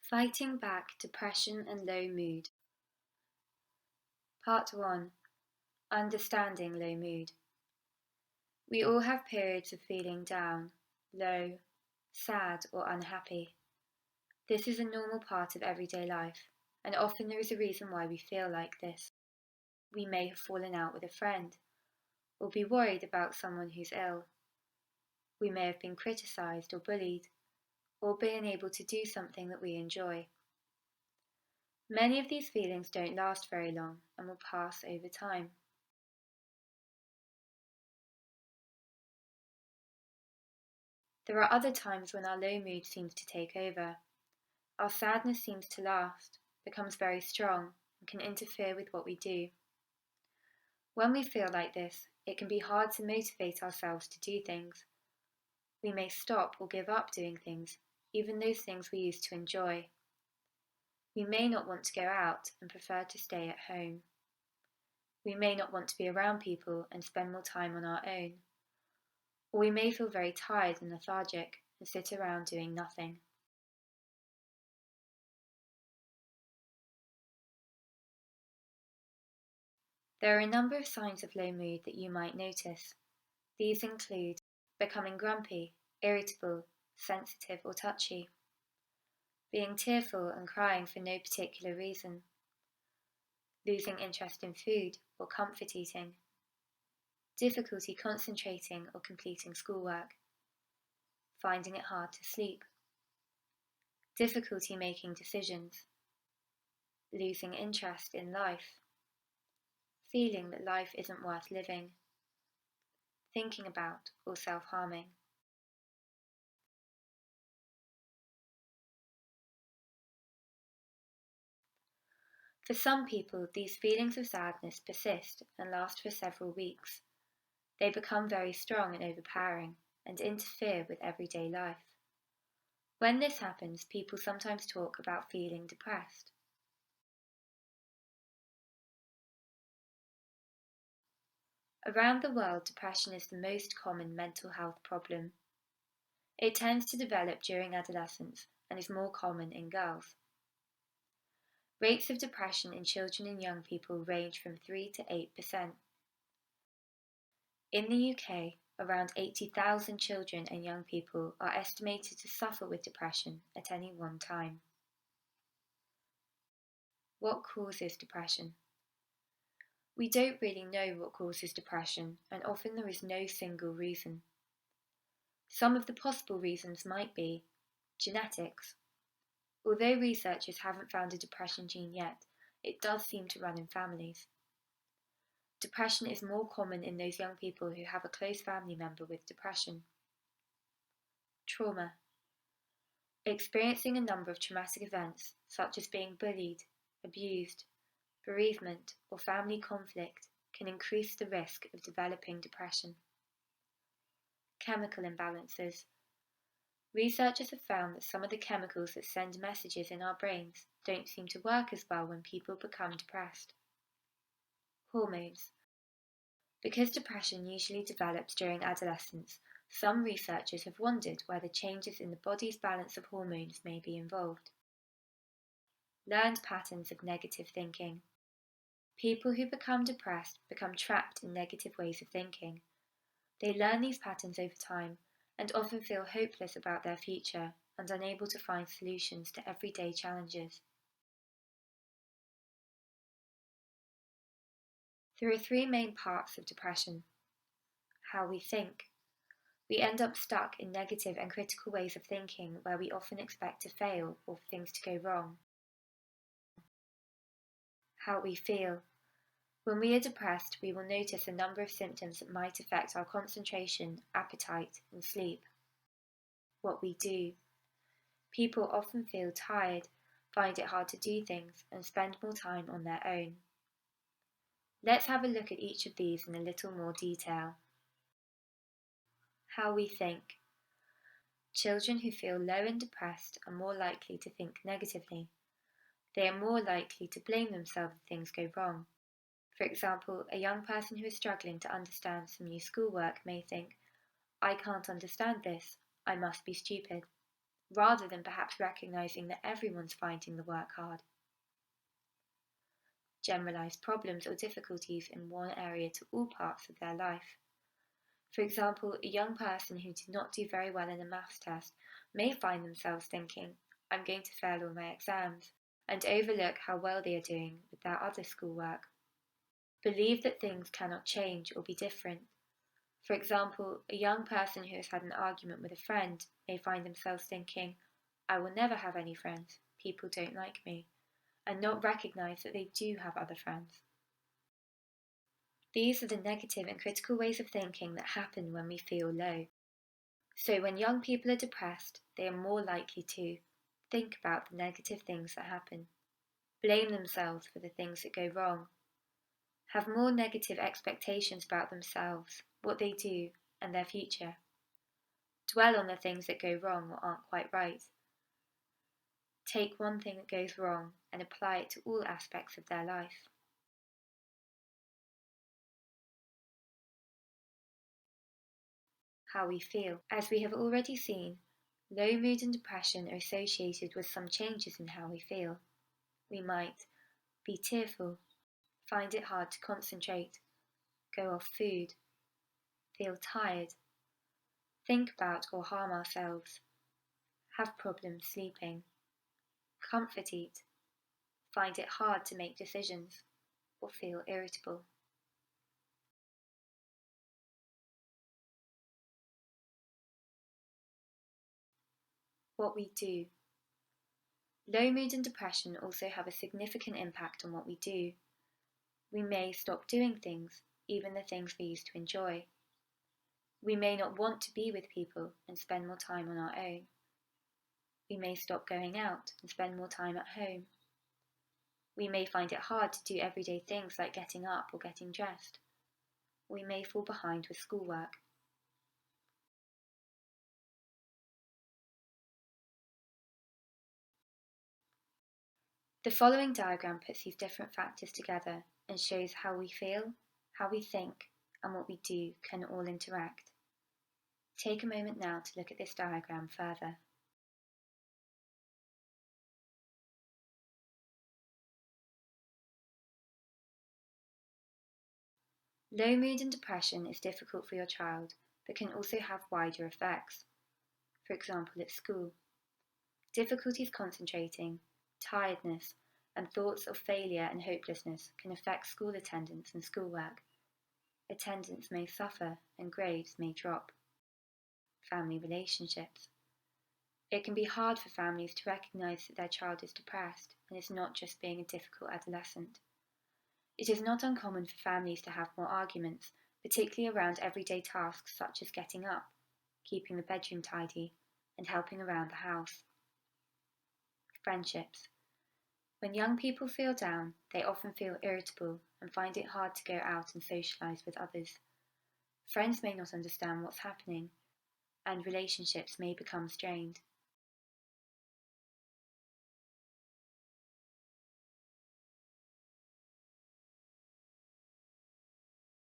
Fighting back depression and low mood. Part 1. Understanding low mood. We all have periods of feeling down, low, sad, or unhappy. This is a normal part of everyday life, and often there is a reason why we feel like this. We may have fallen out with a friend, or be worried about someone who's ill. We may have been criticised or bullied, or been unable to do something that we enjoy. Many of these feelings don't last very long and will pass over time. There are other times when our low mood seems to take over. Our sadness seems to last, becomes very strong, and can interfere with what we do. When we feel like this, it can be hard to motivate ourselves to do things. We may stop or give up doing things, even those things we used to enjoy. We may not want to go out and prefer to stay at home. We may not want to be around people and spend more time on our own. Or we may feel very tired and lethargic and sit around doing nothing. There are a number of signs of low mood that you might notice. These include becoming grumpy, irritable, sensitive or touchy, being tearful and crying for no particular reason, losing interest in food or comfort eating, difficulty concentrating or completing schoolwork, finding it hard to sleep, difficulty making decisions, losing interest in life, feeling that life isn't worth living, thinking about or self-harming. For some people, these feelings of sadness persist and last for several weeks. They become very strong and overpowering and interfere with everyday life. When this happens, people sometimes talk about feeling depressed. Around the world, depression is the most common mental health problem. It tends to develop during adolescence and is more common in girls. Rates of depression in children and young people range from 3 to 8%. In the UK, around 80,000 children and young people are estimated to suffer with depression at any one time. What causes depression? We don't really know what causes depression, and often there is no single reason. Some of the possible reasons might be genetics. Although researchers haven't found a depression gene yet, it does seem to run in families. Depression is more common in those young people who have a close family member with depression. Trauma. Experiencing a number of traumatic events, such as being bullied, abused, bereavement, or family conflict, can increase the risk of developing depression. Chemical imbalances. Researchers have found that some of the chemicals that send messages in our brains don't seem to work as well when people become depressed. Hormones. Because depression usually develops during adolescence, some researchers have wondered whether changes in the body's balance of hormones may be involved. Learned patterns of negative thinking. People who become depressed become trapped in negative ways of thinking. They learn these patterns over time and often feel hopeless about their future and unable to find solutions to everyday challenges. There are three main parts of depression. How we think. We end up stuck in negative and critical ways of thinking where we often expect to fail or for things to go wrong. How we feel. When we are depressed, we will notice a number of symptoms that might affect our concentration, appetite, and sleep. What we do. People often feel tired, find it hard to do things, and spend more time on their own. Let's have a look at each of these in a little more detail. How we think. Children who feel low and depressed are more likely to think negatively. They are more likely to blame themselves if things go wrong. For example, a young person who is struggling to understand some new schoolwork may think, "I can't understand this, I must be stupid." rather than perhaps recognizing that everyone's finding the work hard. Generalize problems or difficulties in one area to all parts of their life. For example, a young person who did not do very well in a maths test may find themselves thinking, I'm going to fail all my exams, and overlook how well they are doing with their other schoolwork. Believe that things cannot change or be different. For example, a young person who has had an argument with a friend may find themselves thinking, I will never have any friends, people don't like me, and not recognize that they do have other friends. These are the negative and critical ways of thinking that happen when we feel low. So when young people are depressed, they are more likely to think about the negative things that happen, blame themselves for the things that go wrong, have more negative expectations about themselves, what they do, and their future, dwell on the things that go wrong or aren't quite right, take one thing that goes wrong and apply it to all aspects of their life. How we feel. As we have already seen, low mood and depression are associated with some changes in how we feel. We might be tearful, find it hard to concentrate, go off food, feel tired, think about or harm ourselves, have problems sleeping, comfort eat, find it hard to make decisions, or feel irritable. What we do. Low mood and depression also have a significant impact on what we do. We may stop doing things, even the things we used to enjoy. We may not want to be with people and spend more time on our own. We may stop going out and spend more time at home. We may find it hard to do everyday things like getting up or getting dressed. We may fall behind with schoolwork. The following diagram puts these different factors together and shows how we feel, how we think, and what we do can all interact. Take a moment now to look at this diagram further. Low mood and depression is difficult for your child, but can also have wider effects. For example, at school. Difficulties concentrating, tiredness, and thoughts of failure and hopelessness can affect school attendance and schoolwork. Attendance may suffer and grades may drop. Family relationships. It can be hard for families to recognise that their child is depressed and is not just being a difficult adolescent. It is not uncommon for families to have more arguments, particularly around everyday tasks such as getting up, keeping the bedroom tidy, and helping around the house. Friendships. When young people feel down, they often feel irritable and find it hard to go out and socialise with others. Friends may not understand what's happening, and relationships may become strained.